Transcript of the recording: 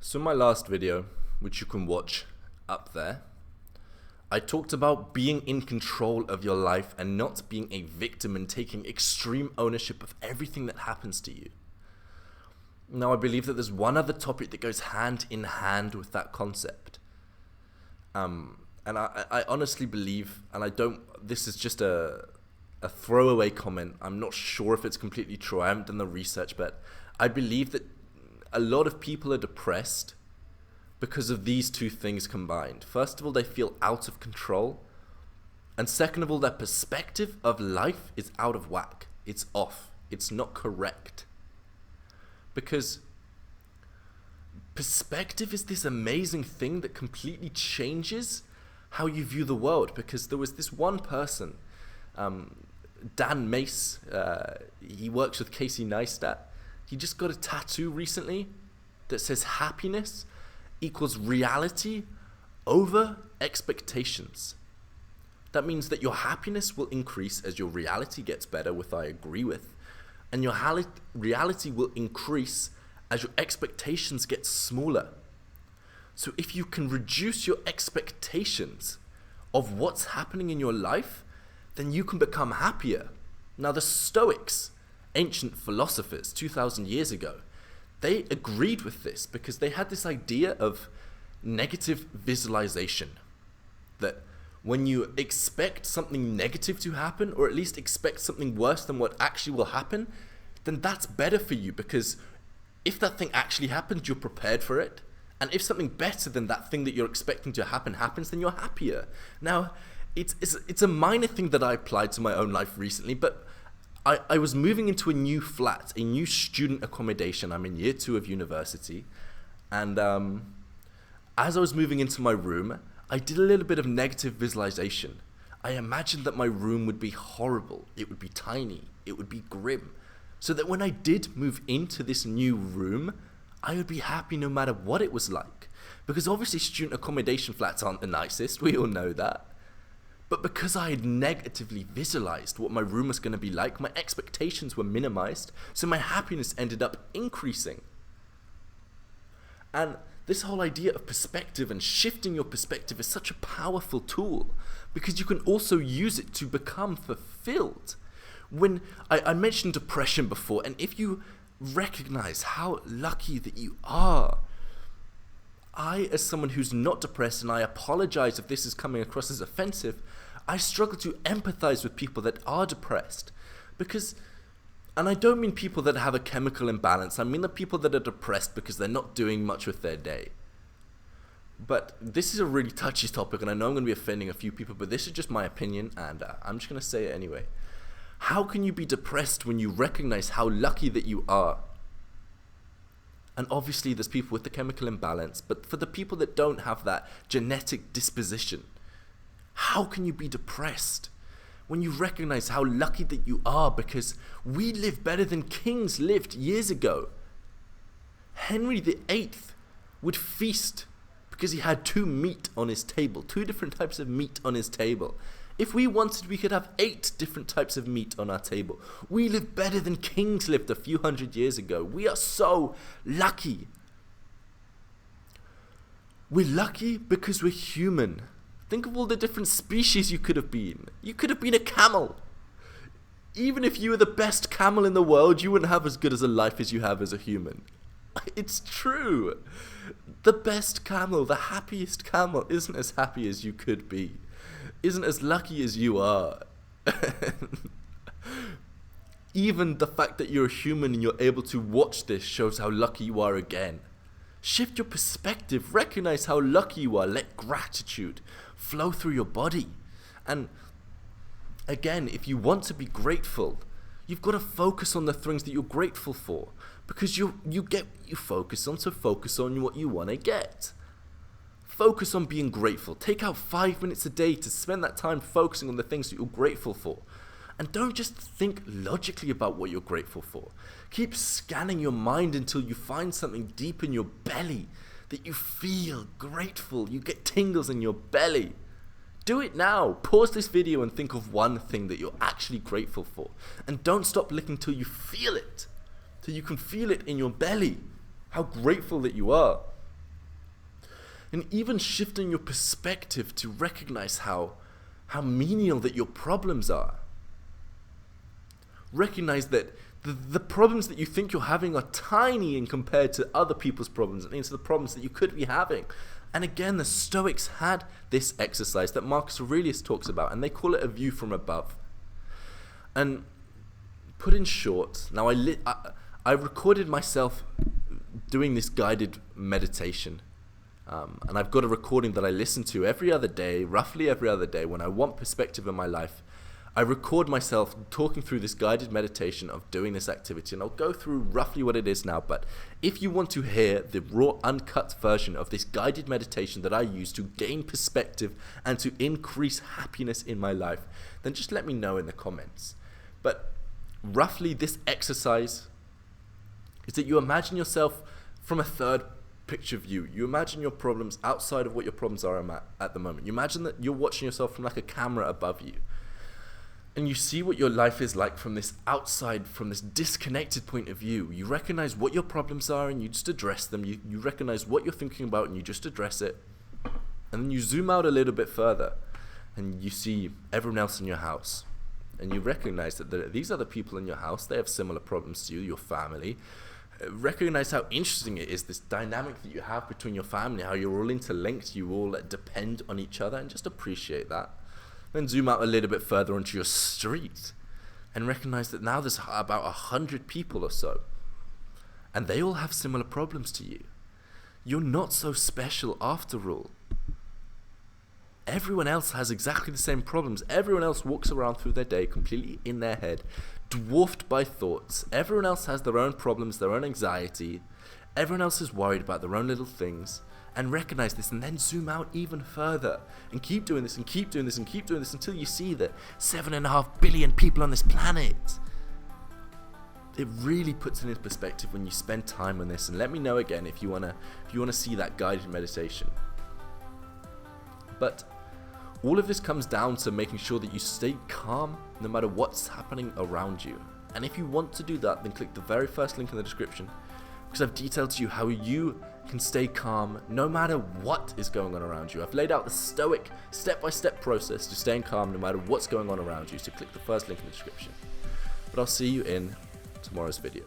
So in my last video, which you can watch up there, I talked about being in control of your life and not being a victim and taking extreme ownership of everything that happens to you. Now I believe that there's one other topic that goes hand in hand with that concept. And I honestly believe, and this is just a throwaway comment, I'm not sure if it's completely true, I haven't done the research, but I believe that a lot of people are depressed because of these two things combined. First of all, they feel out of control. And second of all, their perspective of life is out of whack. It's off. It's not correct. Because perspective is this amazing thing that completely changes how you view the world. Because there was this one person, Dan Mace, he works with Casey Neistat. He just got a tattoo recently that says happiness equals reality over expectations. That means that your happiness will increase as your reality gets better, which I agree with, and your reality will increase as your expectations get smaller. So if you can reduce your expectations of what's happening in your life, then you can become happier. Now the Stoics, ancient philosophers 2,000 years ago, they agreed with this because they had this idea of negative visualization. That when you expect something negative to happen, or at least expect something worse than what actually will happen, then that's better for you, because if that thing actually happens, you're prepared for it. And if something better than that thing that you're expecting to happen happens, then you're happier. Now, it's a minor thing that I applied to my own life recently, but I was moving into a new flat, a new student accommodation. I'm in year 2 of university. And as I was moving into my room, I did a little bit of negative visualization. I imagined that my room would be horrible. It would be tiny. It would be grim. So that when I did move into this new room, I would be happy no matter what it was like. Because obviously student accommodation flats aren't the nicest. We all know that. But because I had negatively visualized what my room was going to be like, my expectations were minimized, so my happiness ended up increasing. And this whole idea of perspective and shifting your perspective is such a powerful tool, because you can also use it to become fulfilled. When I mentioned depression before, and if you recognize how lucky that you are, I, as someone who's not depressed, and I apologize if this is coming across as offensive, I struggle to empathize with people that are depressed. Because, and I don't mean people that have a chemical imbalance, I mean the people that are depressed because they're not doing much with their day. But this is a really touchy topic, and I know I'm going to be offending a few people, but this is just my opinion, and I'm just going to say it anyway. How can you be depressed when you recognize how lucky that you are? And obviously there's people with the chemical imbalance, but for the people that don't have that genetic disposition, how can you be depressed when you recognize how lucky that you are? Because we live better than kings lived years ago. Henry VIII would feast because he had two different types of meat on his table. If we wanted, we could have 8 different types of meat on our table. We live better than kings lived a few hundred years ago. We are so lucky. We're lucky because we're human. Think of all the different species you could have been. You could have been a camel. Even if you were the best camel in the world, you wouldn't have as good as a life as you have as a human. It's true. The best camel, the happiest camel, isn't as happy as you could be. Isn't as lucky as you are. Even the fact that you're a human and you're able to watch this shows how lucky you are again. Shift your perspective, recognize how lucky you are, let gratitude flow through your body. And again, if you want to be grateful, you've got to focus on the things that you're grateful for. Because you get what you focus on, so focus on what you want to get. Focus on being grateful. Take out 5 minutes a day to spend that time focusing on the things that you're grateful for. And don't just think logically about what you're grateful for. Keep scanning your mind until you find something deep in your belly that you feel grateful. You get tingles in your belly. Do it now. Pause this video and think of one thing that you're actually grateful for. And don't stop looking till you feel it. Till you can feel it in your belly. How grateful that you are. And even shifting your perspective to recognize how menial that your problems are. Recognize that the problems that you think you're having are tiny in compared to other people's problems and into the problems that you could be having. And again, the Stoics had this exercise that Marcus Aurelius talks about, and they call it a view from above. And put in short, now I recorded myself doing this guided meditation. And I've got a recording that I listen to every other day, roughly every other day, when I want perspective in my life. I record myself talking through this guided meditation of doing this activity, and I'll go through roughly what it is now. But if you want to hear the raw, uncut version of this guided meditation that I use to gain perspective and to increase happiness in my life, then just let me know in the comments. But roughly this exercise is that you imagine yourself from a third picture view. You imagine your problems outside of what your problems are at the moment. You imagine that you're watching yourself from like a camera above you. And you see what your life is like from this outside, from this disconnected point of view. You recognize what your problems are and you just address them. You recognize what you're thinking about and you just address it. And then you zoom out a little bit further and you see everyone else in your house. And you recognize that these other people in your house, they have similar problems to you, your family. Recognize how interesting it is, this dynamic that you have between your family, how you're all interlinked, you all depend on each other, and just appreciate that. Then zoom out a little bit further onto your street and recognize that now there's about 100 people or so, and they all have similar problems to you. You're not so special after all. Everyone else has exactly the same problems. Everyone else walks around through their day completely in their head, dwarfed by thoughts. Everyone else has their own problems, their own anxiety. Everyone else is worried about their own little things. And recognize this, and then zoom out even further and keep doing this and keep doing this and keep doing this until you see the 7.5 billion people on this planet. It really puts it into perspective when you spend time on this. And let me know again if you wanna see that guided meditation. But all of this comes down to making sure that you stay calm no matter what's happening around you. And if you want to do that, then click the very first link in the description, because I've detailed to you how you can stay calm no matter what is going on around you. I've laid out the Stoic step-by-step process to staying calm no matter what's going on around you, so click the first link in the description. But I'll see you in tomorrow's video.